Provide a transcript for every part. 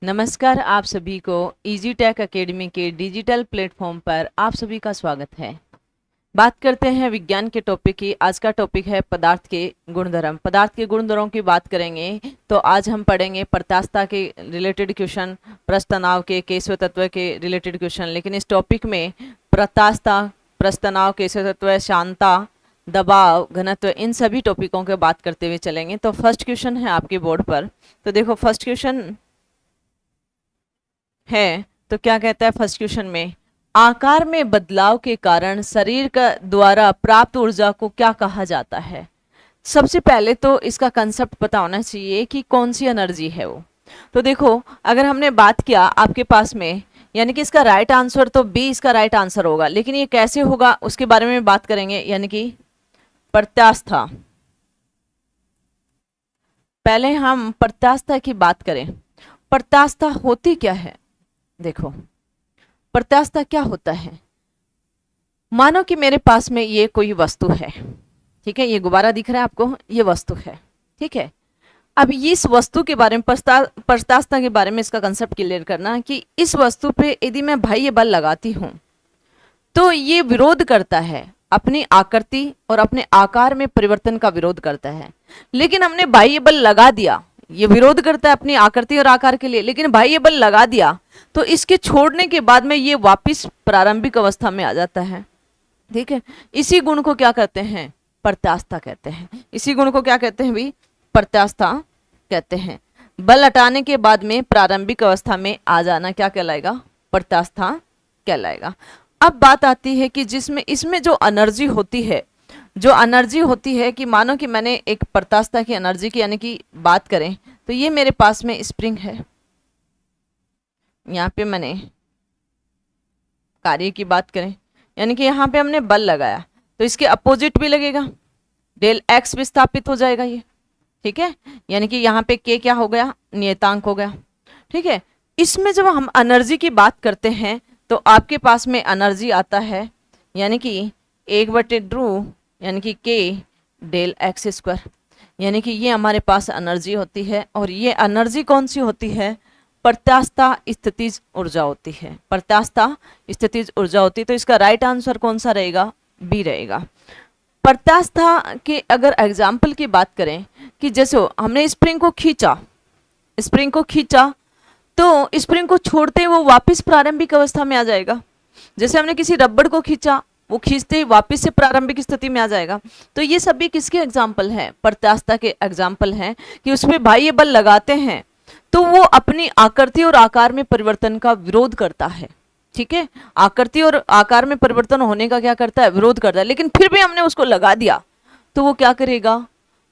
नमस्कार, आप सभी को इजी टेक एकेडमी के डिजिटल प्लेटफॉर्म पर आप सभी का स्वागत है। बात करते हैं विज्ञान के टॉपिक की। आज का टॉपिक है पदार्थ के गुणधर्म। पदार्थ के गुणधर्मों की बात करेंगे तो आज हम पढ़ेंगे प्रत्यास्थता के रिलेटेड क्वेश्चन, प्रस्थ-तनाव के, केशव तत्व के रिलेटेड क्वेश्चन। लेकिन इस टॉपिक में प्रत्यास्थता, प्रस्थ-तनाव, केशव तत्व, शांता, दबाव, घनत्व, इन सभी टॉपिकों के बात करते हुए चलेंगे। तो फर्स्ट क्वेश्चन है आपके बोर्ड पर। तो देखो फर्स्ट क्वेश्चन है, तो क्या कहता है फर्स्ट क्वेश्चन में, आकार में बदलाव के कारण शरीर का द्वारा प्राप्त ऊर्जा को क्या कहा जाता है। सबसे पहले तो इसका कंसेप्ट पता होना चाहिए कि कौन सी एनर्जी है वो। तो देखो, अगर हमने बात किया आपके पास में, यानी कि इसका राइट आंसर तो बी इसका राइट आंसर होगा। लेकिन ये कैसे होगा उसके बारे में बात करेंगे, यानी कि प्रत्यास्था। पहले हम प्रत्यास्था की बात करें। प्रत्यास्था होती क्या है। देखो, प्रत्यास्था क्या होता है। मानो कि मेरे पास में ये कोई वस्तु है, ठीक है, ये गुब्बारा दिख रहा है आपको, ये वस्तु है, ठीक है। अब इस वस्तु के बारे में प्रत्यास्था के बारे में इसका कंसेप्ट क्लियर करना कि इस वस्तु पे यदि मैं बाह्य बल लगाती हूं तो ये विरोध करता है, अपनी आकृति और अपने आकार में परिवर्तन का विरोध करता है। लेकिन हमने बाह्य बल लगा दिया, ये विरोध करता है अपनी आकृति और आकार के लिए, लेकिन बाह्य बल लगा दिया तो इसके छोड़ने के बाद में ये वापस प्रारंभिक अवस्था में आ जाता है, ठीक है। इसी गुण को क्या कहते हैं, प्रत्यास्था कहते हैं। इसी गुण को क्या कहते हैं भी, प्रत्यास्था कहते हैं। बल हटाने के बाद में प्रारंभिक अवस्था में आ जाना क्या कहलाएगा, प्रत्यास्था कहलाएगा। अब बात आती है कि जिसमें इसमें जो एनर्जी होती है, जो एनर्जी होती है कि मानो कि मैंने एक प्रत्यास्था की एनर्जी की यानी कि बात करें तो ये मेरे पास में स्प्रिंग है, यहाँ पे मैंने कार्य की बात करें यानी कि यहाँ पे हमने बल लगाया तो इसके अपोजिट भी लगेगा, डेल एक्स विस्थापित हो जाएगा ये, ठीक है। यानी कि यहाँ पे के क्या हो गया, नियतांक हो गया, ठीक है। इसमें जब हम एनर्जी की बात करते हैं तो आपके पास में एनर्जी आता है यानी कि 1/2 यानी कि के डेल एक्स स्क्वायर, यानी कि ये हमारे पास एनर्जी होती है। और ये एनर्जी कौन सी होती है, प्रत्यास्था स्थितिज ऊर्जा होती है। प्रत्यास्था स्थितिज ऊर्जा होती है। तो इसका राइट आंसर कौन सा रहेगा, बी रहेगा। प्रत्यास्था के अगर एग्जाम्पल की बात करें कि जैसे हमने स्प्रिंग को खींचा, स्प्रिंग को खींचा तो स्प्रिंग को छोड़ते ही वो वापस प्रारंभिक अवस्था में आ जाएगा। जैसे हमने किसी रबड़ को खींचा, वो खींचते ही वापस से प्रारंभिक स्थिति में आ जाएगा। तो ये सभी किसके एग्जाम्पल हैं, प्रत्यास्था के एग्जाम्पल हैं कि उसमें बाह्य बल लगाते हैं तो वो अपनी आकृति और आकार में परिवर्तन का विरोध करता है, ठीक है। आकृति और आकार में परिवर्तन होने का क्या करता है, विरोध करता है। लेकिन फिर भी हमने उसको लगा दिया तो वो क्या करेगा,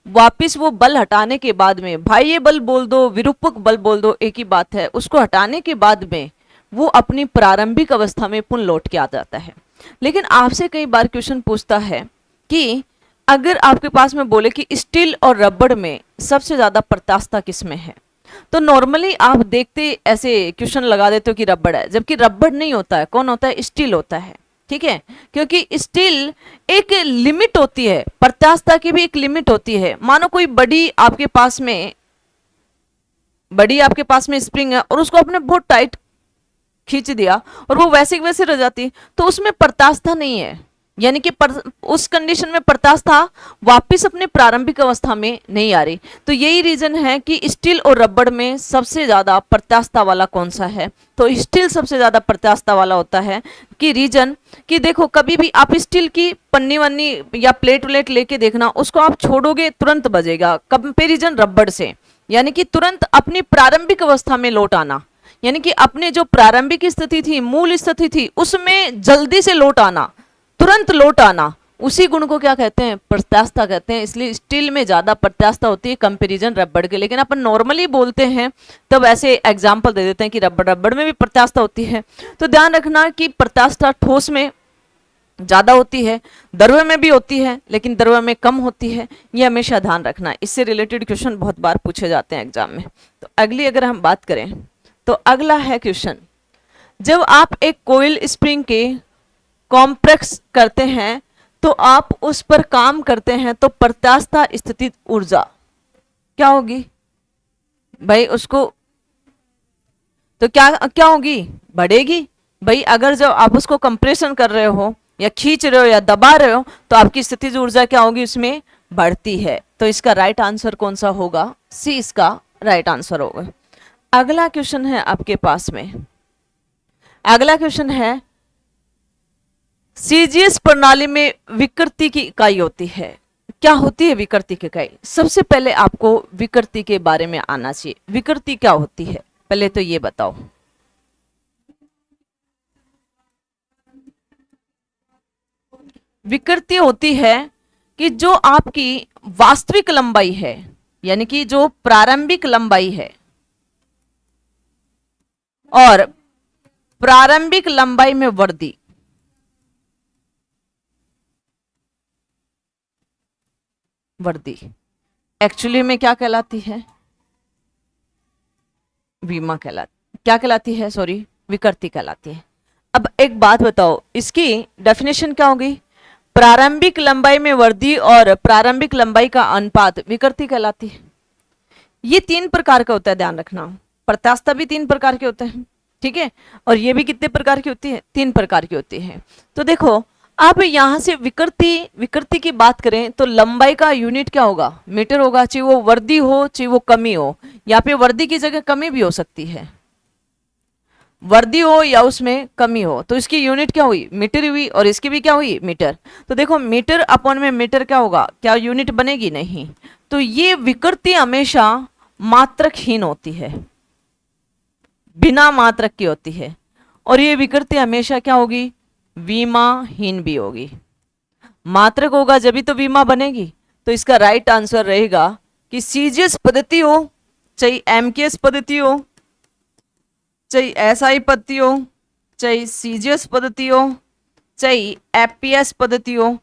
वापिस वो बल हटाने के बाद में, बाह्य बल बोल दो, विरूपक बल बोल दो, एक ही बात है, उसको हटाने के बाद में वो अपनी प्रारंभिक अवस्था में पुनः लौट के आ जाता है। लेकिन आपसे कई बार क्वेश्चन पूछता है कि अगर आपके पास में बोले कि स्टील और रबड़ में सबसे ज्यादा प्रत्यास्था किस में है, तो नॉर्मली आप देखते ऐसे क्वेश्चन लगा देते हो कि रबड़ है, जबकि रबड़ नहीं होता है, कौन होता है, स्टील होता है, ठीक है। क्योंकि स्टील एक लिमिट होती है, प्रत्यास्था की भी एक लिमिट होती है। मानो कोई बड़ी आपके पास में स्प्रिंग है और उसको आपने बहुत टाइट खींच दिया और वो वैसे की वैसे रह जाती, तो उसमें प्रत्यास्था नहीं है, यानी कि उस कंडीशन में प्रत्यास्था वापस अपने प्रारंभिक अवस्था में नहीं आ रही। तो यही रीजन है कि स्टील और रबड़ में सबसे ज्यादा प्रत्यास्था वाला कौन सा है, तो स्टील सबसे ज्यादा प्रत्यास्था वाला होता है। कि रीजन कि देखो, कभी भी आप स्टील की पन्नी वन्नी या प्लेट व्लेट लेके देखना, उसको आप छोड़ोगे तुरंत बजेगा, कंपेरिजन रबड़ से। यानी कि तुरंत अपनी प्रारंभिक अवस्था में लौट आना, यानी कि अपने जो प्रारंभिक स्थिति थी, मूल स्थिति थी, उसमें जल्दी से लौट आना, तुरंत लौट आना, उसी गुण को क्या कहते हैं, प्रत्यास्था कहते हैं। इसलिए स्टील में ज्यादा प्रत्यास्था होती है कंपैरिजन रबड़ के। लेकिन अपन नॉर्मली बोलते हैं तब ऐसे एग्जांपल दे देते हैं कि रबड़ में भी प्रत्यास्था होती है। तो ध्यान रखना कि प्रत्यास्था ठोस में ज्यादा होती है, द्रव्य में भी होती है, लेकिन द्रव्य में कम होती है, ये हमेशा ध्यान रखना। इससे रिलेटेड क्वेश्चन बहुत बार पूछे जाते हैं एग्जाम में। तो अगली अगर हम बात करें तो अगला है क्वेश्चन, जब आप एक कोयल स्प्रिंग के कॉम्प्रेस करते हैं तो आप उस पर काम करते हैं तो प्रत्यास्था स्थितिज ऊर्जा क्या होगी भाई, उसको तो क्या क्या होगी, बढ़ेगी। भाई अगर जब आप उसको कंप्रेशन कर रहे हो या खींच रहे हो या दबा रहे हो तो आपकी स्थितिज ऊर्जा क्या होगी, उसमें बढ़ती है। तो इसका राइट आंसर कौन सा होगा, सी इसका राइट आंसर होगा। अगला क्वेश्चन है आपके पास में, अगला क्वेश्चन है सीजीएस प्रणाली में विकृति की इकाई होती है। क्या होती है विकृति की इकाई? सबसे पहले आपको विकृति के बारे में आना चाहिए, विकृति क्या होती है पहले तो ये बताओ। विकृति होती है कि जो आपकी वास्तविक लंबाई है, यानी कि जो प्रारंभिक लंबाई है और प्रारंभिक लंबाई में वृद्धि, वृद्धि एक्चुअली में क्या कहलाती है, विमा कहलाती, क्या कहलाती है, सॉरी विकृति कहलाती है। अब एक बात बताओ, इसकी डेफिनेशन क्या होगी, प्रारंभिक लंबाई में वृद्धि और प्रारंभिक लंबाई का अनुपात विकृति कहलाती है। ये तीन प्रकार का होता है, ध्यान रखना। प्रत्यास्थता भी तीन प्रकार के होते हैं, ठीक है, और ये भी कितने प्रकार की होती है, तीन प्रकार की होती है। तो देखो अब यहां से विकृति की बात करें तो लंबाई का यूनिट क्या होगा, मीटर होगा, चाहे वो वृद्धि हो चाहे वो कमी हो। यहाँ पे वृद्धि की जगह कमी भी हो सकती है, वृद्धि हो या उसमें कमी हो, तो इसकी यूनिट क्या हुई, मीटर हुई, और इसकी भी क्या हुई, मीटर। तो देखो मीटर अपॉन में मीटर क्या होगा, क्या यूनिट बनेगी, नहीं। तो ये विकृति हमेशा मात्रकहीन होती है, बिना मात्रक की होती है, और ये विकृति हमेशा क्या होगी, विमाहीन भी होगी। मात्रक होगा जब भी तो विमा बनेगी। तो इसका राइट आंसर रहेगा कि सीजीएस पद्धति हो चाहे एमकेएस पद्धति हो चाहे एसआई पद्धति हो चाहे सीजीएस पद्धति हो चाहे एफपीएस पद्धति हो,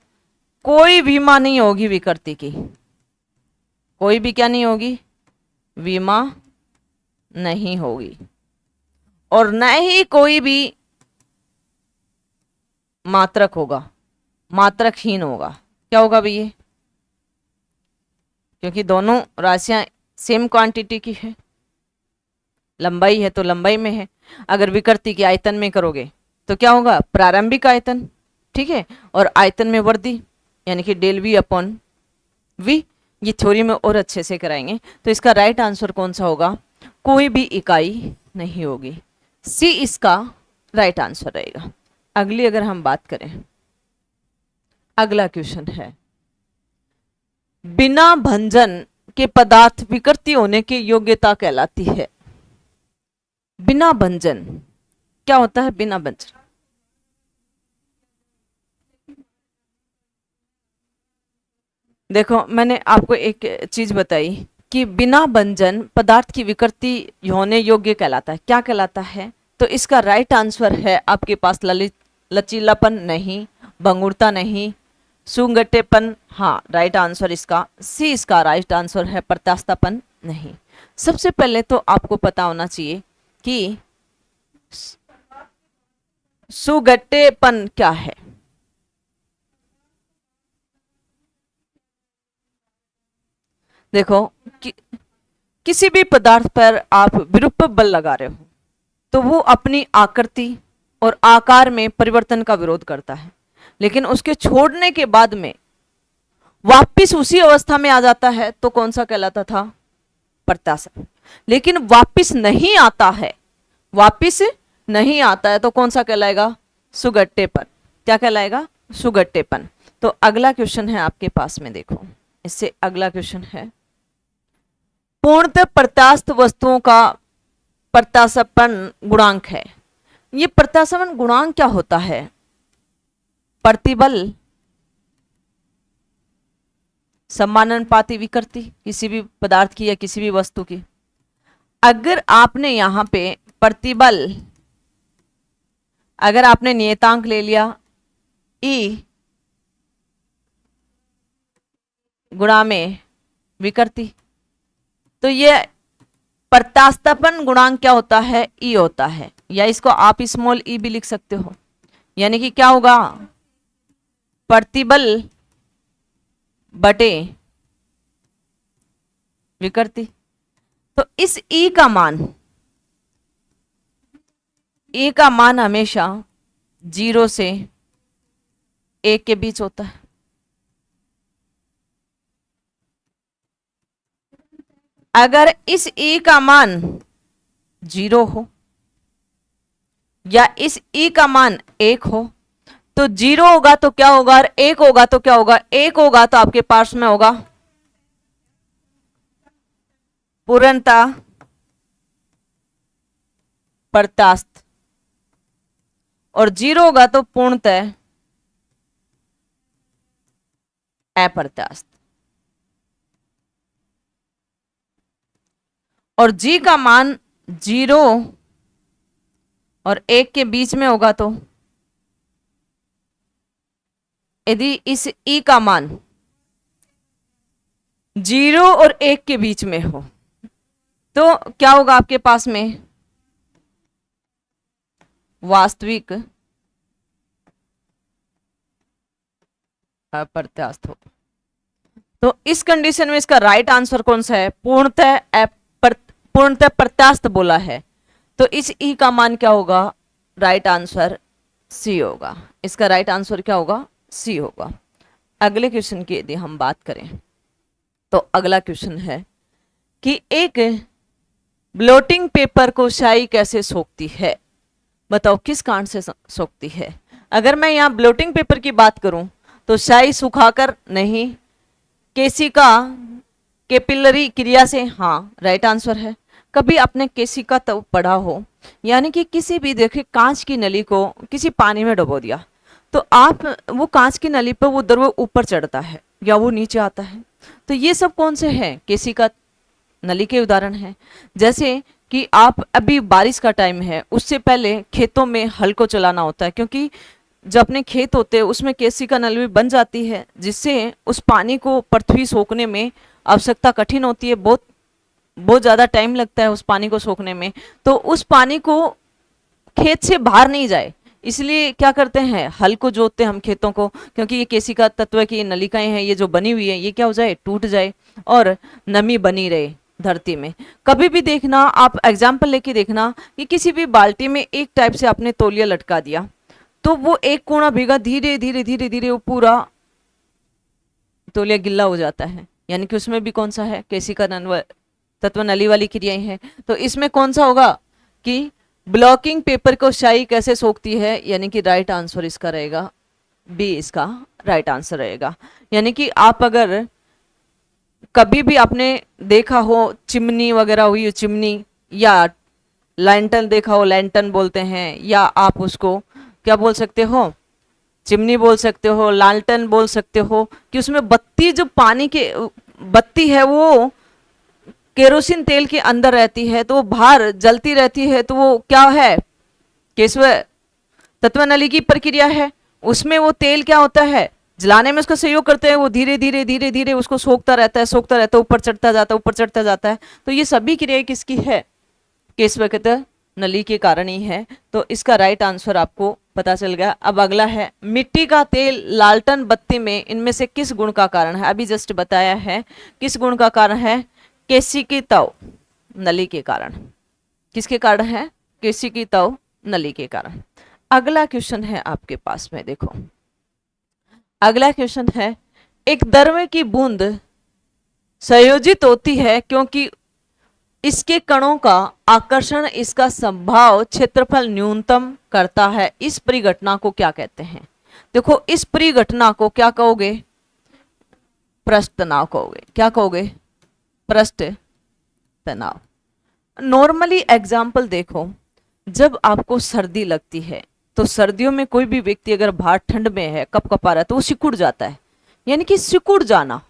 कोई बीमा नहीं होगी विकृति की, कोई भी क्या नहीं होगी, बीमा नहीं होगी, और न ही कोई भी मात्रक होगा, मात्रकहीन होगा। क्या होगा भैया, क्योंकि दोनों राशियां सेम क्वांटिटी की है, लंबाई है तो लंबाई में है। अगर विकृति के आयतन में करोगे तो क्या होगा, प्रारंभिक आयतन, ठीक है, और आयतन में वृद्धि यानी कि डेल वी अपॉन वी। ये थ्योरी में और अच्छे से कराएंगे। तो इसका राइट आंसर कौन सा होगा, कोई भी इकाई नहीं होगी, सी इसका राइट आंसर रहेगा। अगली अगर हम बात करें, अगला क्वेश्चन है बिना भंजन के पदार्थ विकृति होने की योग्यता कहलाती है। बिना भंजन क्या होता है, बिना भंजन, देखो मैंने आपको एक चीज बताई कि बिना भंजन पदार्थ की विकृति होने योग्य कहलाता है। क्या कहलाता है, तो इसका राइट आंसर है आपके पास लचीलापन नहीं, भंगुरता नहीं, सुगठेपन, हाँ राइट आंसर इसका सी इसका राइट आंसर है, प्रत्यास्थापन नहीं। सबसे पहले तो आपको पता होना चाहिए कि सुगठेपन क्या है। देखो किसी भी पदार्थ पर आप विरूपक बल लगा रहे हो तो वो अपनी आकृति और आकार में परिवर्तन का विरोध करता है, लेकिन उसके छोड़ने के बाद में वापिस उसी अवस्था में आ जाता है तो कौन सा कहलाता था, प्रत्याशा। लेकिन वापिस नहीं आता है, वापिस नहीं आता है तो कौन सा कहलाएगा, सुगठेपन। क्या कहलाएगा, सुगठेपन। तो अगला क्वेश्चन है आपके पास में, देखो इससे अगला क्वेश्चन है पूर्णतः प्रत्यास्थ वस्तुओं का प्रत्यास्थापन गुणांक है। ये प्रत्यास्थापन गुणांक क्या होता है, प्रतिबल समानुपाती विकृति किसी भी पदार्थ की या किसी भी वस्तु की। अगर आपने यहां पे प्रतिबल, अगर आपने नियतांक ले लिया E गुणा में विकृति, तो ये प्रत्यास्थापन गुणांक क्या होता है, E होता है, या इसको आप स्मॉल e भी लिख सकते हो। यानी कि क्या होगा, प्रतिबल बटे विकृति। तो इस E का मान ए का मान हमेशा 0 से 1 के बीच होता है। अगर इस ए का मान 0 हो या इस ई का मान 1 हो, तो 0 होगा तो क्या होगा और 1 होगा तो क्या होगा? 1 होगा तो आपके पास में होगा पूर्णता प्रत्यास्थ, और 0 होगा तो पूर्णतः अप्रत्यास्थ। और जी का मान 0 और 1 के बीच में होगा तो यदि इस ई का मान 0 और 1 के बीच में हो तो क्या होगा आपके पास में? वास्तविक अप्रत्यास्थ हो। तो इस कंडीशन में इसका राइट आंसर कौन सा है? पूर्णतः प्रत्यास्थ बोला है, तो इस ई का मान क्या होगा? राइट आंसर सी होगा। इसका राइट आंसर क्या होगा? सी होगा। अगले क्वेश्चन की यदि हम बात करें तो अगला क्वेश्चन है कि एक ब्लोटिंग पेपर को स्याही कैसे सोखती है? बताओ किस कारण से सोखती है? अगर मैं यहाँ ब्लोटिंग पेपर की बात करूं तो स्याही सुखाकर नहीं, केशिका कैपिलरी क्रिया से, हाँ राइट आंसर है। कभी आपने केशिका तो पढ़ा हो, यानी कि किसी भी देखिए कांच की नली को किसी पानी में डुबो दिया तो आप वो कांच की नली पर वो द्रव ऊपर चढ़ता है या वो नीचे आता है। तो ये सब कौन से हैं? केशिका नली के उदाहरण हैं। जैसे कि आप अभी बारिश का टाइम है, उससे पहले खेतों में हल को चलाना होता है, क्योंकि जो अपने खेत होते हैं उसमें केशिका नली बन जाती है, जिससे उस पानी को पृथ्वी सोखने में आवश्यकता कठिन होती है, बहुत बहुत ज़्यादा टाइम लगता है उस पानी को सोखने में। तो उस पानी को खेत से बाहर नहीं जाए, इसलिए क्या करते हैं? हल को जोतते हैं हम खेतों को, क्योंकि ये केशिका तत्व की नलिकाएं हैं, ये जो बनी हुई है ये क्या हो जाए? टूट जाए और नमी बनी रहे धरती में। कभी भी देखना, आप एग्जाम्पल लेके देखना कि किसी भी बाल्टी में एक टाइप से आपने तौलिया लटका दिया तो वो एक कोना भीगा, धीरे धीरे धीरे धीरे वो पूरा तौलिया गिल्ला हो जाता है, यानी कि उसमें भी कौन सा है? केशिका तत्व नली वाली क्रियाएं हैं। तो इसमें कौन सा होगा कि ब्लॉकिंग पेपर को स्याही कैसे सोखती है? यानी कि राइट आंसर इसका रहेगा बी, इसका राइट आंसर रहेगा। यानी कि आप अगर कभी भी आपने देखा हो चिमनी वगैरह हुई, चिमनी या लैंटर्न देखा हो, लैंटर्न बोलते हैं, या आप उसको क्या बोल सकते हो? चिमनी बोल सकते हो, लालटेन बोल सकते हो, कि उसमें बत्ती, जो पानी के बत्ती है वो केरोसिन तेल के अंदर रहती है, तो वो बाहर जलती रहती है, तो वो क्या है? केशव तत्व नली की प्रक्रिया है। उसमें वो तेल क्या होता है? जलाने में उसका सहयोग करते हैं, वो धीरे धीरे धीरे धीरे उसको सोखता रहता है, सोखता रहता है, ऊपर चढ़ता जाता है, ऊपर चढ़ता जाता है। तो ये सभी क्रियाएं किसकी है? केशव तत्व नली के कारण ही है। तो इसका राइट आंसर आपको पता चल गया। अब अगला है, मिट्टी का तेल लालटन बत्ती में इनमें से किस गुण का कारण है? अभी जस्ट बताया है किस गुण का कारण है? केशिकी तव नली के कारण। किसके कारण है? केशिकी तव नली के कारण। अगला क्वेश्चन है आपके पास में, देखो अगला क्वेश्चन है, एक द्रव की बूंद संयोजित होती है क्योंकि इसके कणों का आकर्षण इसका संभाव क्षेत्रफल न्यूनतम करता है। इस परिघटना को क्या कहते हैं? देखो इस परिघटना को क्या कहोगे? पृष्ठ तनाव कहोगे। क्या कहोगे? पृष्ठ तनाव। नॉर्मली एग्जाम्पल देखो, जब आपको सर्दी लगती है तो सर्दियों में कोई भी व्यक्ति अगर बाहर ठंड में है, कपकपा रहा है, तो वो सिकुड़ जाता है, यानी कि सिकुड़ जाना,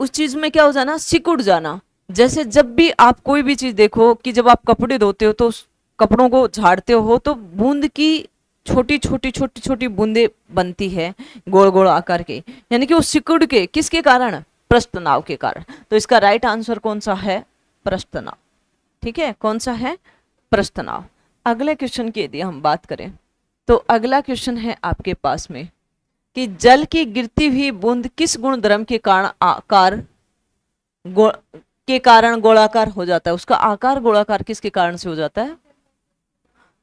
उस चीज में क्या हो जाना? सिकुड़ जाना। जैसे जब भी आप कोई भी चीज देखो कि जब आप कपड़े धोते हो तो कपड़ों को झाड़ते हो तो बूंद की छोटी छोटी छोटी छोटी बूंदे बनती है गोल गोल आकार के, यानी कि वो सिकुड़ के, किसके कारण? पृष्ठ तनाव के कारण। तो इसका राइट आंसर कौन सा है? पृष्ठ तनाव। ठीक है, कौन सा है? पृष्ठ तनाव। अगले क्वेश्चन की यदि हम बात करें तो अगला क्वेश्चन है आपके पास में कि जल की गिरती हुई बूंद किस गुण द्रव के कारण गोलाकार हो जाता है? उसका आकार गोलाकार किसके कारण से हो जाता है?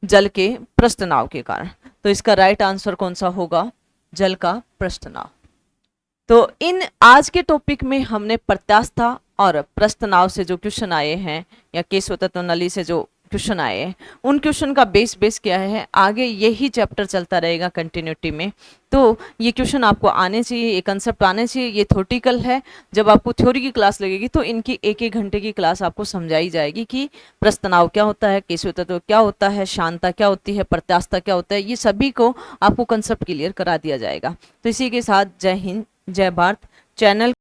जल के प्रस्थ के कारण। तो इसका राइट आंसर कौन सा होगा? जल का प्रस्थ। तो इन आज के टॉपिक में हमने प्रत्यास्था और प्रस्थ से जो क्वेश्चन आए हैं या केश तत्व नली से जो क्वेश्चन आए हैं, उन क्वेश्चन का बेस क्या है, आगे यही चैप्टर चलता रहेगा कंटिन्यूटी में। तो ये क्वेश्चन आपको आने चाहिए, ये कंसेप्ट आने चाहिए। ये थ्योरेटिकल है, जब आपको थ्योरी की क्लास लगेगी तो इनकी एक एक घंटे की क्लास आपको समझाई जाएगी कि प्रस्तनाव क्या होता है, केशव तत्व क्या होता है, शांता क्या होती है, प्रत्यास्था क्या होता है, ये सभी को आपको कंसेप्ट क्लियर करा दिया जाएगा। तो इसी के साथ जय हिंद, जय भारत। चैनल